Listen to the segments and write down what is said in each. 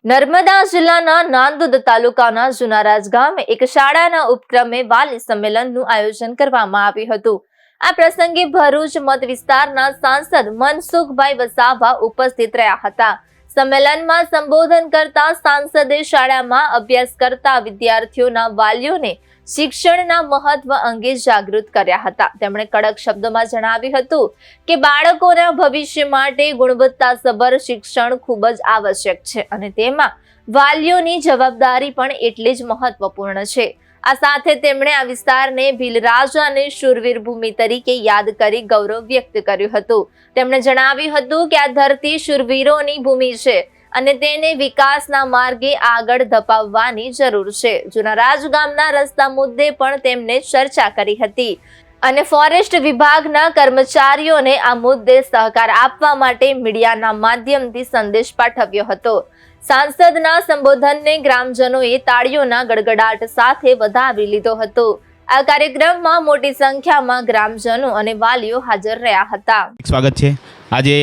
નર્મદા જિલ્લાના નાંદોદ તાલુકાના જુનારાજ ગામે એક શાળાના ઉપક્રમે વાલી સંમેલનનું આયોજન કરવામાં આવ્યું હતું। આ પ્રસંગે ભરૂચ મત વિસ્તારના સાંસદ મનસુખભાઈ વસાવા ઉપસ્થિત રહ્યા હતા। સંમેલનમાં સંબોધન કરતા સાંસદે શાળામાં અભ્યાસ કરતા વિદ્યાર્થીઓના વાલીઓને શિક્ષણના મહત્વ અંગે જાગૃત કર્યા હતા। તેમણે કડક શબ્દોમાં જણાવ્યું હતું કે બાળકોના ભવિષ્ય માટે ગુણવત્તાસભર શિક્ષણ ખૂબ જ આવશ્યક છે અને તેમાં વાલીઓની જવાબદારી પણ એટલી જ મહત્વપૂર્ણ છે। આ સાથે તેમણે આ વિસ્તારને ભીલ રાજાને શૂરવીર ભૂમિ તરીકે યાદ કરી ગૌરવ વ્યક્ત કર્યું હતું। તેમણે જણાવ્યું હતું કે આ ધરતી શૂરવીરોની ભૂમિ છે અને તેને વિકાસના માર્ગે આગળ ધપાવવાની જરૂર છે। જુનારાજ ગામના રસ્તા મુદ્દે પણ તેમણે ચર્ચા કરી હતી અને ફોરેસ્ટ વિભાગના કર્મચારીઓને આ મુદ્દે સહકાર આપવા માટે મીડિયાના માધ્યમથી સંદેશ પાઠવ્યો હતો। સાંસદના સંબોધનને ગ્રામજનોએ તાળીઓના ગડગડાટ સાથે વધાવી લીધો હતો। આ કાર્યક્રમમાં મોટી સંખ્યામાં ગ્રામજનો અને વાલીઓ હાજર રહ્યા હતા। સ્વાગત છે। આજે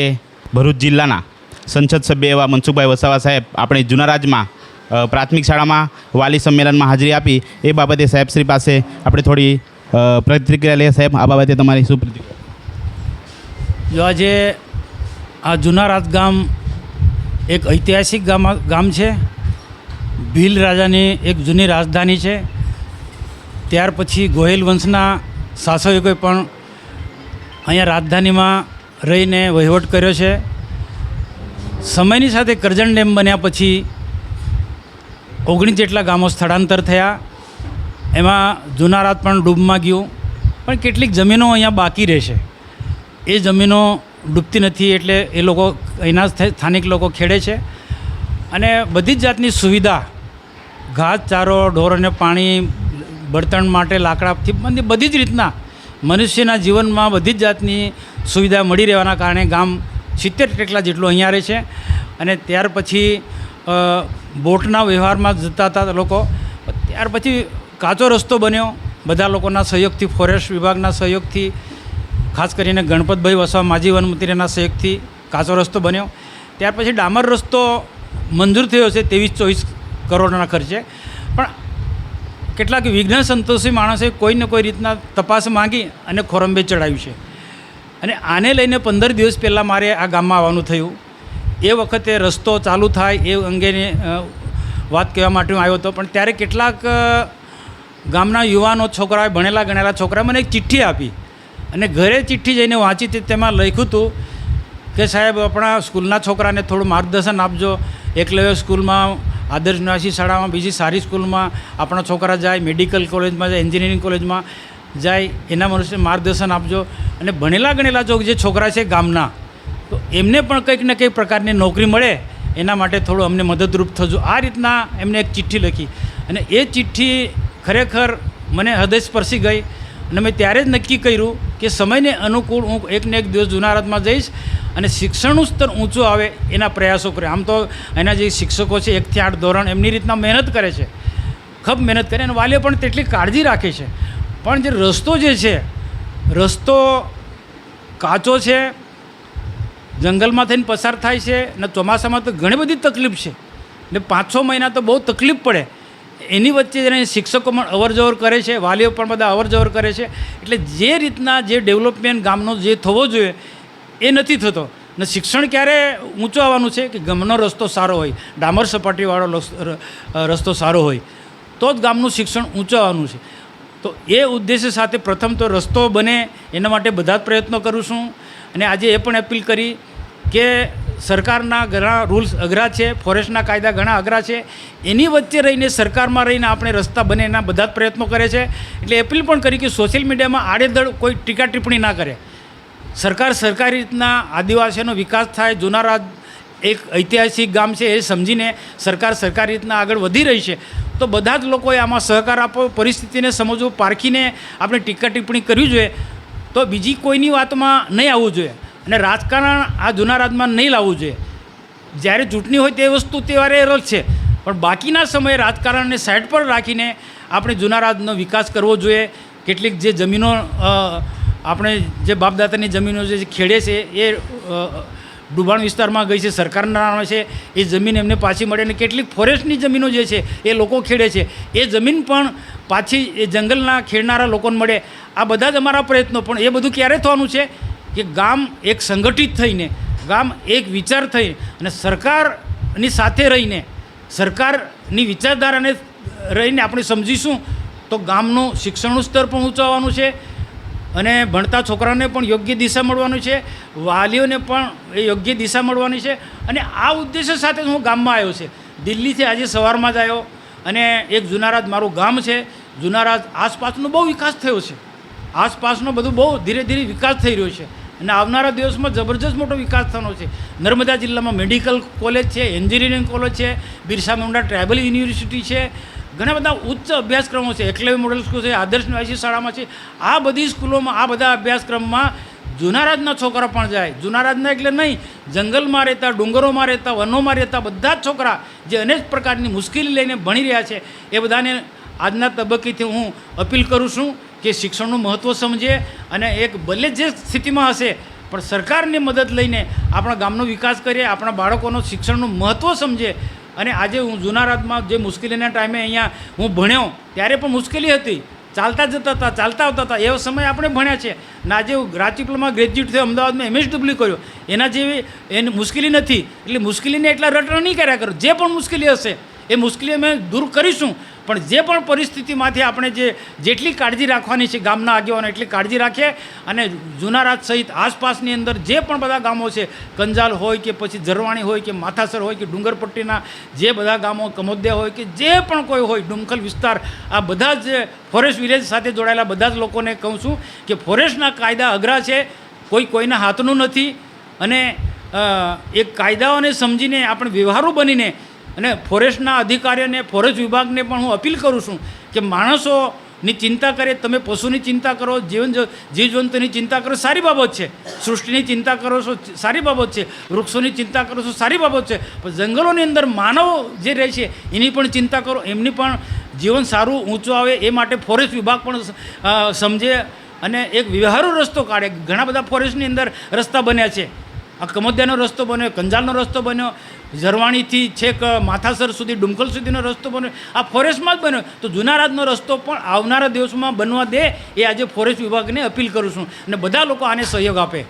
ભરૂચ જિલ્લાના સંસદ સભ્ય એવા મનસુખભાઈ વસાવા સાહેબ આપણે જુનારાજમાં પ્રાથમિક શાળામાં વાલી સંમેલનમાં હાજરી આપી એ બાબતે સાહેબશ્રી પાસે આપણે થોડી પ્રતિક્રિયા લઈએ। સાહેબ, આ બાબતે તમારી શું પ્રતિક્રિયા? જો આજે આ જુનારાજ ગામ એક ઐતિહાસિક ગામ છે। ભીલ રાજાની એક જૂની રાજધાની છે। ત્યાર પછી ગોહિલ વંશના શાસકોએ પણ અહીંયા રાજધાનીમાં રહીને વહીવટ કર્યો છે। સમયની સાથે કરજણ ડેમ બન્યા પછી 19 જેટલા ગામો સ્થળાંતર થયા। એમાં જુનારાજ પણ ડૂબમાં ગયું, પણ કેટલીક જમીનો અહીંયા બાકી રહેશે। એ જમીનો ડૂબતી નથી એટલે એ લોકો અહીંના સ્થાનિક લોકો ખેડે છે અને બધી જ જાતની સુવિધા, ઘાસ ચારો, ઢોરોને પાણી, બળતણ માટે લાકડાથી બધી જ રીતના મનુષ્યના જીવનમાં બધી જ જાતની સુવિધા મળી રહેવાના કારણે ગામ 70 જેટલા જેટલું અહીંયા રહે છે। અને ત્યાર પછી બોટના વ્યવહારમાં જતા હતા લોકો। ત્યાર પછી કાચો રસ્તો બન્યો બધા લોકોના સહયોગથી, ફોરેસ્ટ વિભાગના સહયોગથી, ખાસ કરીને ગણપતભાઈ વસાવા માજી વનમંત્રીના સહયોગથી કાચો રસ્તો બન્યો। ત્યાર પછી ડામર રસ્તો મંજૂર થયો છે 23-24 કરોડના ખર્ચે, પણ કેટલાક વિઘ્ન સંતોષી માણસે કોઈને કોઈ રીતના તપાસ માંગી અને ખોરંભે ચડાવ્યું છે। અને આને લઈને 15 દિવસ પહેલાં મારે આ ગામમાં આવવાનું થયું। એ વખતે રસ્તો ચાલુ થાય એ અંગેની વાત કહેવા માટે હું આવ્યો હતો, પણ ત્યારે કેટલાક ગામના યુવાનો, છોકરાઓએ, ભણેલા ગણેલા છોકરાએ મને એક ચિઠ્ઠી આપી અને ઘરે ચિઠ્ઠી જઈને વાંચી હતી। તેમાં લખ્યું હતું કે સાહેબ, આપણા સ્કૂલના છોકરાને થોડું માર્ગદર્શન આપજો। એકલવ્ય સ્કૂલમાં, આદર્શ નિવાસી શાળામાં, બીજી સારી સ્કૂલમાં આપણા છોકરા જાય, મેડિકલ કોલેજમાં જાય, એન્જિનિયરિંગ કોલેજમાં જાય, એના મનુષ્ય માર્ગદર્શન આપજો। અને ભણેલા ગણેલા જે છોકરા છે ગામના, તો એમને પણ કંઈક ને કંઈક પ્રકારની નોકરી મળે એના માટે થોડું અમને મદદરૂપ થજો। આ રીતના એમને એક ચિઠ્ઠી લખી અને એ ચિઠ્ઠી ખરેખર મને હૃદયસ્પર્શી ગઈ અને મેં ત્યારે જ નક્કી કર્યું કે સમયને અનુકૂળ હું એકને એક દિવસ જુનારાજમાં જઈશ અને શિક્ષણનું સ્તર ઊંચું આવે એના પ્રયાસો કરે। આમ તો એના જે શિક્ષકો છે 1 થી 8 ધોરણ એમની રીતના મહેનત કરે છે, ખૂબ મહેનત કરે અને વાલીઓ પણ તેટલી કાળજી રાખે છે। પણ જે રસ્તો જે છે, રસ્તો કાચો છે, જંગલમાં થઈને પસાર થાય છે અને ચોમાસામાં તો ઘણી બધી તકલીફ છે ને 5-6 મહિના તો બહુ તકલીફ પડે। એની વચ્ચે એને શિક્ષકો પણ અવરજવર કરે છે, વાલીઓ પણ બધા અવરજવર કરે છે। એટલે જે રીતના જે ડેવલપમેન્ટ ગામનો જે થવો જોઈએ એ નથી થતો। ને શિક્ષણ ક્યારે ઊંચું આવવાનું છે કે ગામનો રસ્તો સારો હોય, ડામર સપાટીવાળો રસ્તો સારો હોય તો જ ગામનું શિક્ષણ ઊંચું આવવાનું છે। તો એ ઉદ્દેશ્ય સાથે પ્રથમ તો રસ્તો બને એના માટે બધા જ પ્રયત્નો કરું છું। અને આજે એ પણ અપીલ કરી કે સરકારના ઘણા રૂલ્સ અઘરા છે, ફોરેસ્ટના કાયદા ઘણા અઘરા છે, એની વચ્ચે રહીને સરકારમાં રહીને આપણે રસ્તા બને એના બધા જ પ્રયત્નો કરે છે। એટલે અપીલ પણ કરી કે સોશિયલ મીડિયામાં આડેધડ કોઈ ટીકા ટિપ્પણી ના કરે। સરકાર સરકારી રીતના આદિવાસીઓનો વિકાસ થાય, જુનારાજ એક ઐતિહાસિક ગામ છે એ સમજીને સરકાર સરકારી રીતના આગળ વધી રહી છે, તો બધા જ લોકોએ આમાં સહકાર આપવો, પરિસ્થિતિને સમજવું, પારખીને આપણે ટીકા ટિપ્પણી કરવી જોઈએ। તો બીજી કોઈની વાતમાં નહીં આવવું જોઈએ અને રાજકારણ આ જુનારાજમાં નહીં લાવવું જોઈએ। જ્યારે ચૂંટણી હોય તે વસ્તુ તહેવારે અલગ છે, પણ બાકીના સમયે રાજકારણને સાઈડ પર રાખીને આપણે જુનારાજનો વિકાસ કરવો જોઈએ। કેટલીક જે જમીનો આપણે જે બાપદાદાની જમીનો જે ખેડે છે એ ડુબાણ વિસ્તારમાં ગઈ છે, સરકારના નામે છે, એ જમીન એમને પાછી મળે અને કેટલીક ફોરેસ્ટની જમીનો જે છે એ લોકો ખેડે છે, એ જમીન પણ પાછી એ જંગલના ખેડનારા લોકોને મળે. આ બધા જ અમારા પ્રયત્નો. પણ એ બધું ક્યારે થવાનું છે કે ગામ એક સંગઠિત થઈને, ગામ એક વિચાર થઈ અને સરકારની સાથે રહીને, સરકારની વિચારધારાને રહીને આપણે સમજીશું તો ગામનું શિક્ષણનું સ્તર પણ ઊંચું આવવાનું છે અને ભણતા છોકરાને પણ યોગ્ય દિશા મળવાની છે, વાલીઓને પણ એ યોગ્ય દિશા મળવાની છે. અને આ ઉદ્દેશ્ય સાથે હું ગામમાં આવ્યો છે. દિલ્હીથી આજે સવારમાં જ આવ્યો અને એક જુનારાજ મારું ગામ છે. જુનારાજ આસપાસનો બહુ વિકાસ થયો છે, આસપાસનો બધું બહુ ધીરે ધીરે વિકાસ થઈ રહ્યો છે અને આવનારા દિવસમાં જબરજસ્ત મોટો વિકાસ થવાનો છે. નર્મદા જિલ્લામાં મેડિકલ કોલેજ છે, એન્જિનિયરિંગ કોલેજ છે, બિરસા મુંડા ટ્રાઇબલ યુનિવર્સિટી છે, ઘણા બધા ઉચ્ચ અભ્યાસક્રમો છે, એકલવ્ય મોડલ સ્કૂલ છે, આદર્શ નિવાસી શાળામાં છે. આ બધી સ્કૂલોમાં, આ બધા અભ્યાસક્રમમાં જુનારાજના છોકરા પણ જાય. જુનારાજના એટલે નહીં, જંગલમાં રહેતા, ડુંગરોમાં રહેતા, વનોમાં રહેતા બધા જ છોકરા જે અનેક પ્રકારની મુશ્કેલી લઈને ભણી રહ્યા છે, એ બધાને આજના તબક્કેથી હું અપીલ કરું છું કે શિક્ષણનું મહત્ત્વ સમજે અને એક ભલે જે સ્થિતિમાં હશે પણ સરકારની મદદ લઈને આપણા ગામનો વિકાસ કરીએ, આપણા બાળકોનો શિક્ષણનું મહત્ત્વ સમજે. અને આજે હું જુનારાજમાં જે મુશ્કેલીના ટાઈમે અહીંયા હું ભણ્યો ત્યારે પણ મુશ્કેલી હતી, ચાલતા જતા હતા, ચાલતા આવતા હતા, એવો સમય આપણે ભણ્યા છે. અને આજે હું રાજપીપળામાં ગ્રેજ્યુએટ થયો, અમદાવાદમાં MSW કર્યો, એના જેવી એની મુશ્કેલી નથી. એટલે મુશ્કેલીને એટલા રટણા નહીં કર્યા કરો. જે પણ મુશ્કેલી હશે એ મુશ્કેલી અમે દૂર કરીશું, પણ જે પણ પરિસ્થિતિમાંથી આપણે જેટલી કાળજી રાખવાની છે ગામના આગેવાનો એટલી કાળજી રાખીએ. અને જુનારાજ સહિત આસપાસની અંદર જે પણ બધા ગામો છે, કંજાલ હોય કે પછી ઝરવાણી હોય કે માથાસર હોય કે ડુંગરપટ્ટીના જે બધા ગામો, કમોદિયા હોય કે જે પણ કોઈ હોય, ડુમખલ વિસ્તાર, આ બધા જ ફોરેસ્ટ વિલેજ સાથે જોડાયેલા બધા જ લોકોને કહું છું કે ફોરેસ્ટના કાયદા અઘરા છે, કોઈના હાથનું નથી. અને એ કાયદાઓને સમજીને આપણે વ્યવહારુ બનીને અને ફોરેસ્ટના અધિકારીઓને, ફોરેસ્ટ વિભાગને પણ હું અપીલ કરું છું કે માણસોની ચિંતા કરે, તમે પશુની ચિંતા કરો, જીવજંતુની ચિંતા કરો, સારી બાબત છે. સૃષ્ટિની ચિંતા કરો છો, સારી બાબત છે. વૃક્ષોની ચિંતા કરો છો, સારી બાબત છે. પણ જંગલોની અંદર માનવ જે રહે છે એની પણ ચિંતા કરો, એમની પણ જીવન સારું ઊંચું આવે એ માટે ફોરેસ્ટ વિભાગ પણ સમજે અને એક વ્યવહારુ રસ્તો કાઢે. ઘણા બધા ફોરેસ્ટની અંદર રસ્તા બન્યા છે. આ કમોદિયાનો રસ્તો બન્યો, કંજાલનો રસ્તો બન્યો, ઝરવાણીથી છેક માથાસર સુધી, ડુમખલ સુધીનો રસ્તો બન્યો, આ ફોરેસ્ટમાં જ બન્યો. તો જુનારાજનો રસ્તો પણ આવનારા દિવસમાં બનવા દે એ આજે ફોરેસ્ટ વિભાગને અપીલ કરું છું અને બધા લોકો આને સહયોગ આપે.